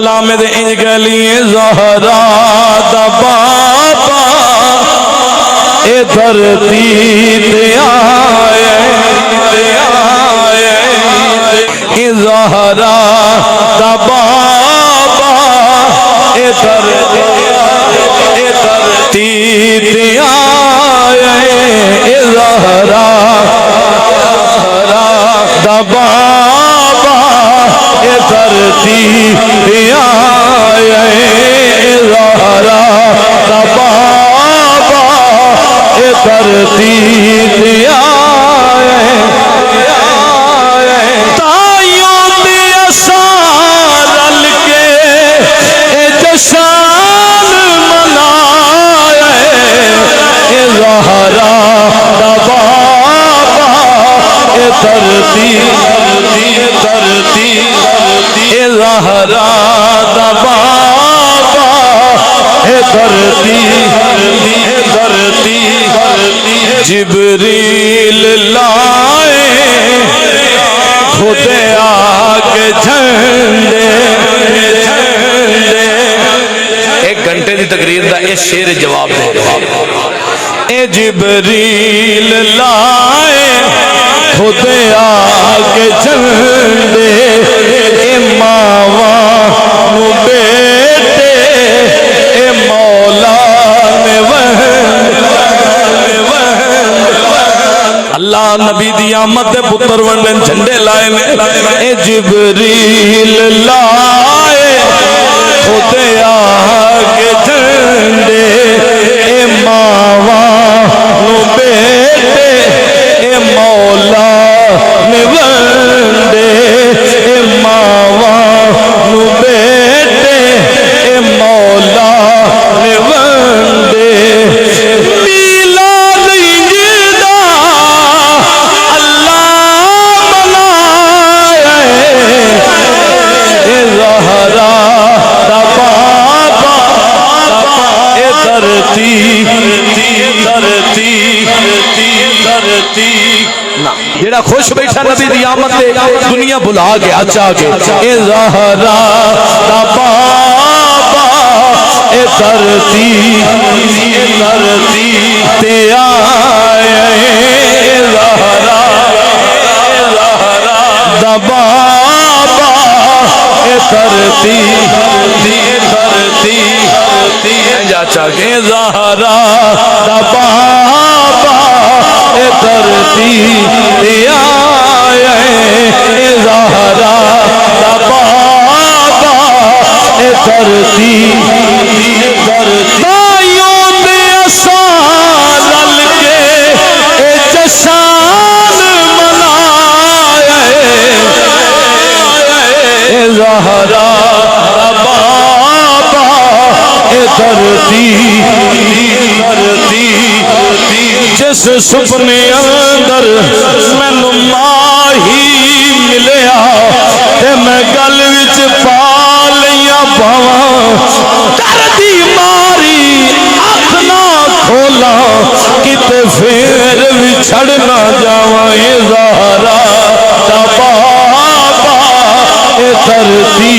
سلام دے انج گلی زہرا دا بابا اے دھرتی تے آئے زہرا دا بابا اے دھرتی تے آئے زہرا دا بابا اے دھرتی تے آئے زہرا دا بابا اے دھرتی تے آئے تائیوں تے اساں رل کے اے جشن منائے اے زہرا دا بابا اے دھرتی اے زہرا دا بابا اے دھرتی جبریل لائے خود آگے جھنڈے ایک گھنٹے دی تقریر دا اے شیر جواب دے اے جبریل لائے خود آگے جھنڈے اے ماواں نو بیٹے اے مولا نے اللہ نبی دی آمد دے پتر ونڈن جھنڈے لائے میں اے جبریل لائے خود آگے جھنڈے اے ماواں نو بیٹے اے مولا نے ونڈے اے ماواں نو بیٹے اے مولا نے ونڈے میلاد انجدا اللہ منائے اے زہرا دا بابا اے دھرتی جیڑا خوش بیٹھا نبی دی آمد دے دنیا بھلا گیا چاہ کے اے زہرا دا بابا اے دھرتی تے آئے اے زہرا دا بابا اے دھرتی جا چاہ کے زہرا دا بابا اے دھرتی تے آئے اے زہرا دا بابا اے دھرتی تائیوں تے اساں رل کے اے جشن منائے اے زہرا دا بابا اے دھرتی جس سپنے اندر مینوں ماہی ملیا تے میں گل وچ پا لیاں پاواں کردی ماری اکھ نہ کھولاں کتے پھر وچھڑ نہ جاواں اے زہرا دا بابا اے دھرتی